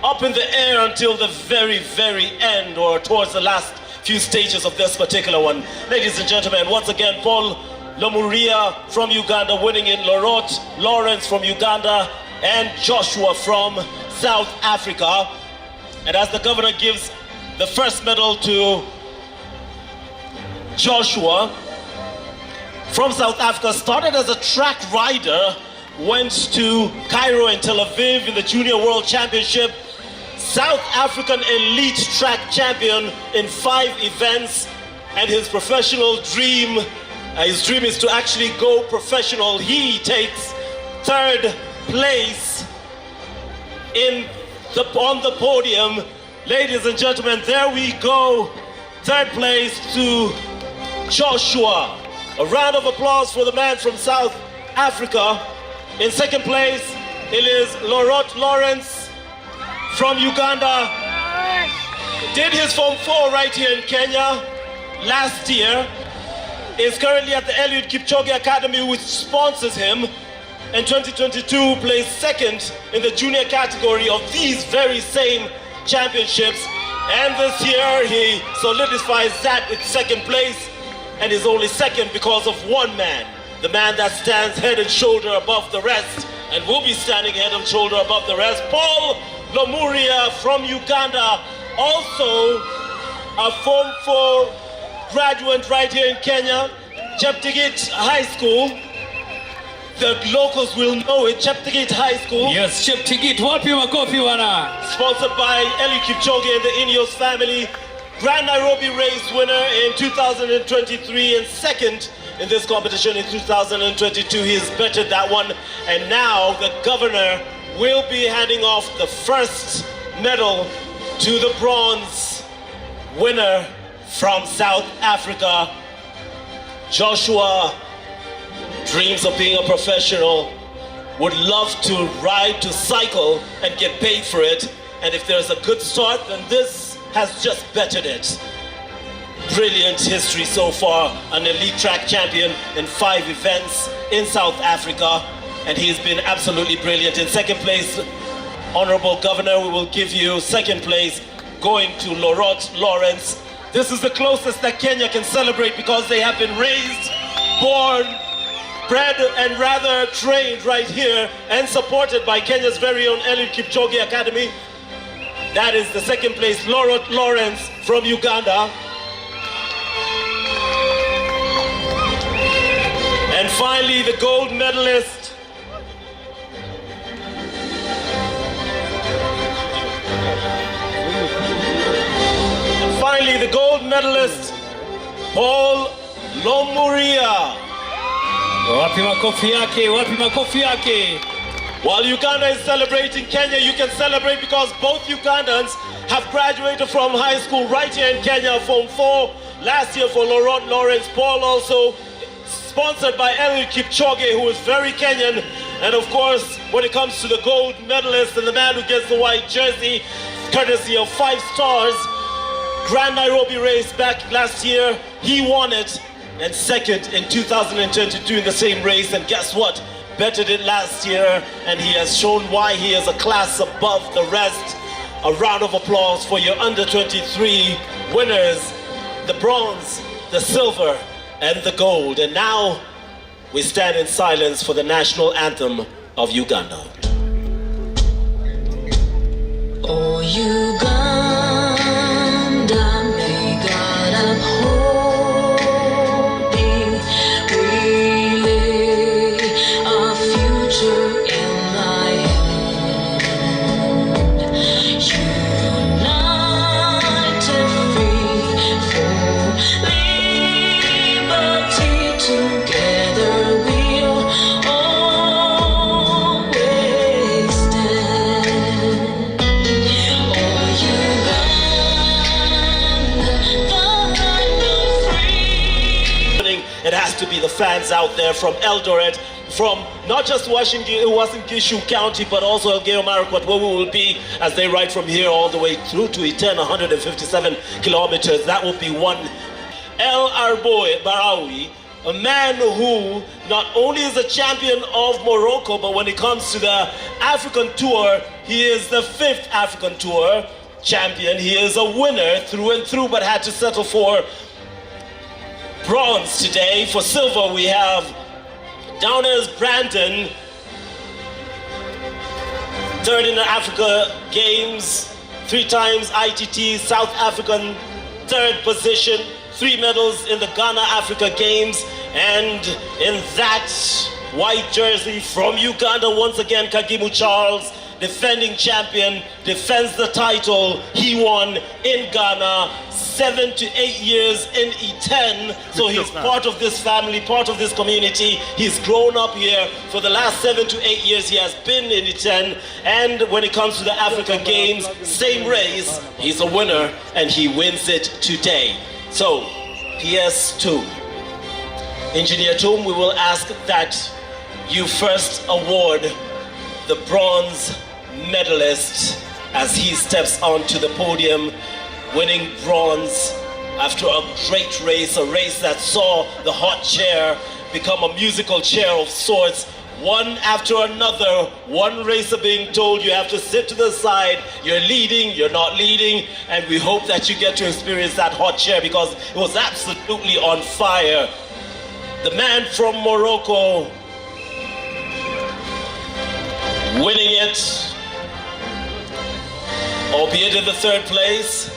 up in the air until the very, very end, or towards the last few stages of this particular one. Ladies and gentlemen, once again, Paul Lomuria from Uganda winning it, Lorot Lawrence from Uganda, and Joshua from South Africa. And as the governor gives the first medal to Joshua from South Africa, started as a track rider, went to Cairo and Tel Aviv in the Junior World Championship, South African elite track champion in 5 events, and his professional dream, his dream is to actually go professional. He takes 3rd place on the podium. Ladies and gentlemen, there we go. 3rd place to Joshua. A round of applause for the man from South Africa. In 2nd place, it is Lorot Lawrence from Uganda. Did his Form 4 right here in Kenya last year. Is currently at the Eliud Kipchoge Academy, which sponsors him. In 2022, placed 2nd in the junior category of these very same championships. And this year, he solidifies that with 2nd place, and is only 2nd because of one man. The man that stands head and shoulder above the rest, and will be standing head and shoulder above the rest, Paul Lomuria from Uganda, also a Form 4 graduate right here in Kenya, Cheptegei High School. The locals will know it, Cheptegei High School. Yes, Cheptegei, wapi makofi wana. Sponsored by Eliud Kipchoge and the Ineos family. Grand Nairobi race winner in 2023 and 2nd in this competition in 2022. He has bettered that one, and now the governor will be handing off the first medal to the bronze winner from South Africa. Joshua dreams of being a professional, would love to ride, to cycle, and get paid for it. And if there's a good start, then this has just bettered it. Brilliant history so far, an elite track champion in 5 events in South Africa, and he's been absolutely brilliant. In 2nd place, Honorable Governor, we will give you 2nd place going to Lorot Lawrence. This is the closest that Kenya can celebrate because they have been raised, born, bred, and rather trained right here and supported by Kenya's very own Eliud Kipchoge Academy. That is the 2nd place, Lorot Lawrence from Uganda. And finally, the gold medalist. Finally, the gold medalist, Paul Lomuria. Wapi makofi yake, wapi makofi yake. While Uganda is celebrating, Kenya, you can celebrate because both Ugandans have graduated from high school right here in Kenya, Form 4 last year for Lorot Lawrence. Paul also sponsored by Eliud Kipchoge, who is very Kenyan. And of course, when it comes to the gold medalist and the man who gets the white jersey, courtesy of 5 Stars, Grand Nairobi race back last year, he won it, and 2nd in 2022 in the same race. And guess what? Bettered it last year, and he has shown why he is a class above the rest. A round of applause for your under-23 winners, the bronze, the silver, and the gold. And now we stand in silence for the national anthem of Uganda. Oh, Uganda, may God uphold thee. We lay our future in thy hand. United, free for liberty, together we'll always stand. Oh, Uganda, the land of free. It has to be the fans out there from Eldoret, from not just Uasin-Gishu County, but also Elgeyo Marakwet, where we will be as they ride from here all the way through to Iten, 157 kilometers. That will be one El Arboy Barawi, a man who not only is a champion of Morocco, but when it comes to the African tour, He is the 5th African Tour champion. He is a winner through and through, but had to settle for bronze today. For silver, we have Downers Brandon, 3rd in the Africa Games, 3 times ITT South African 3rd position, 3 medals in the Ghana Africa Games, and in that white jersey from Uganda, once again, Kagimu Charles, defending champion, defends the title. He won in Ghana 7 to 8 years in E10. So he's part of this family, part of this community. He's grown up here. For the last 7 to 8 years, he has been in E10. And when it comes to the Africa Games, same race, he's a winner and he wins it today. So, PS2. Engineer Tom, we will ask that you first award the bronze medalist as he steps onto the podium, winning bronze after a great race, a race that saw the hot chair become a musical chair of sorts. One after another, one racer being told you have to sit to the side, you're leading, you're not leading, and we hope that you get to experience that hot chair because it was absolutely on fire. The man from Morocco winning it, albeit in the 3rd place.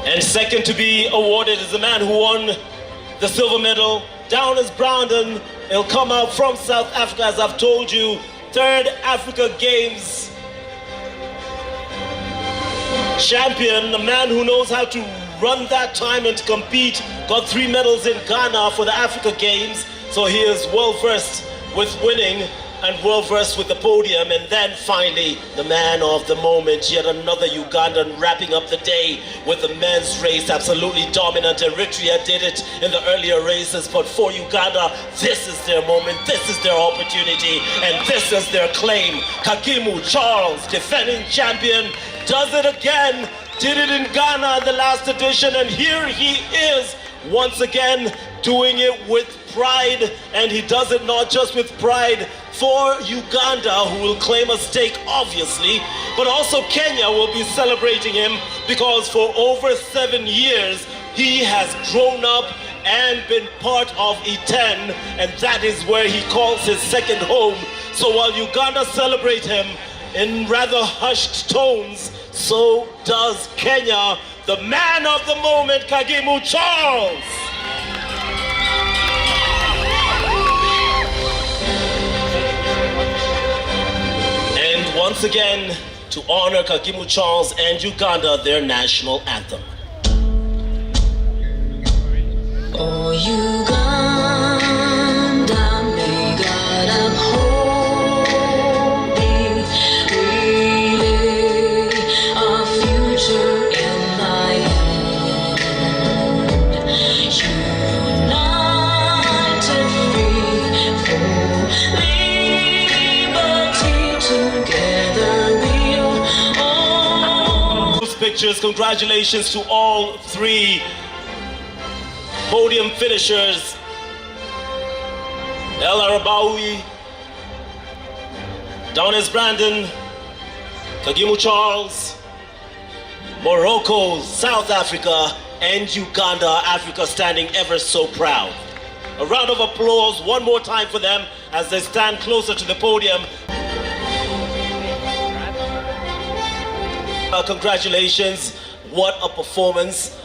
And second to be awarded is the man who won the silver medal, Downers Brandon. He'll come out from South Africa, as I've told you, 3rd Africa Games champion, a man who knows how to run that time and to compete. Got 3 medals in Ghana for the Africa Games. So he is well versed with winning and well versed with the podium. And then finally, the man of the moment, yet another Ugandan wrapping up the day with the men's race, absolutely dominant. Eritrea did it in the earlier races, but for Uganda, this is their moment, this is their opportunity, and this is their claim. Kagimu Charles, defending champion, does it again, did it in Ghana in the last edition, and here he is once again doing it with pride, and he does it not just with pride for Uganda, who will claim a stake obviously, but also Kenya will be celebrating him because for over 7 years he has grown up and been part of E10, and that is where he calls his second home. So while Uganda celebrate him in rather hushed tones, so does Kenya. The man of the moment, Kagimu Charles. And once again, to honor Kagimu Charles and Uganda, their national anthem. Oh, Uganda, may God uphold thee. We lay our future in thy hand. United, free for liberty, together we'll all. Those pictures, congratulations to all 3 podium finishers. El Arabawi, Downers Brandon, Kagimu Charles, Morocco, South Africa, and Uganda, Africa standing ever so proud. A round of applause one more time for them as they stand closer to the podium. Congratulations, what a performance.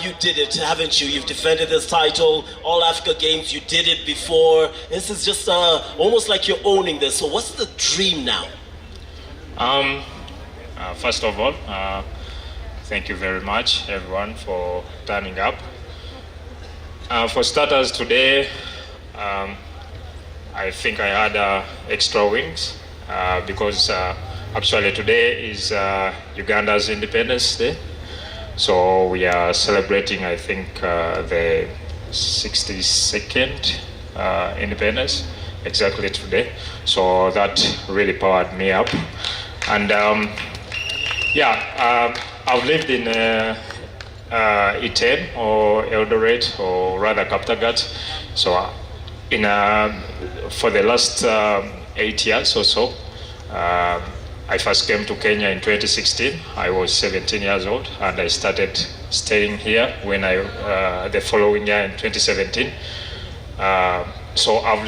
You did it, haven't you? You've defended this title, All Africa Games, you did it before. This is just almost like you're owning this. So what's the dream now? First of all, thank you very much, everyone, for turning up. For starters, today, I think I had extra wings because actually today is Uganda's Independence Day. So we are celebrating, I think, the 62nd independence exactly today. So that really powered me up. And I've lived in E10 or Eldoret or rather Kaptagat. So for the last 8 years or so. I first came to Kenya in 2016. I was 17 years old, and I started staying here when the following year in 2017. So I've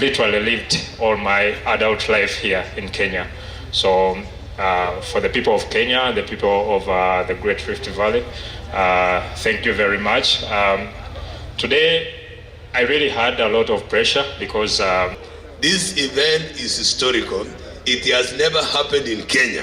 literally lived all my adult life here in Kenya. So for the people of Kenya and the people of the Great Rift Valley, thank you very much. Today, I really had a lot of pressure because this event is historical. It has never happened in Kenya.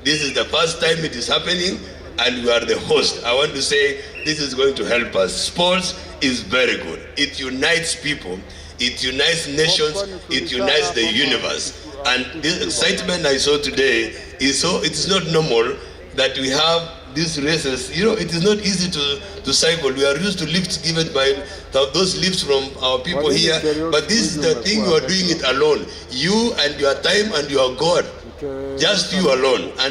This is the first time it is happening, and we are the host. I want to say this is going to help us. Sports is very good. It unites people. It unites nations. It unites the universe. And this excitement I saw today is it's not normal that we have these races. You know, it is not easy to cycle. We are used to lifts given by those lifts from our people here, but this is the thing, you are doing it alone. You and your time and your God, just you alone. And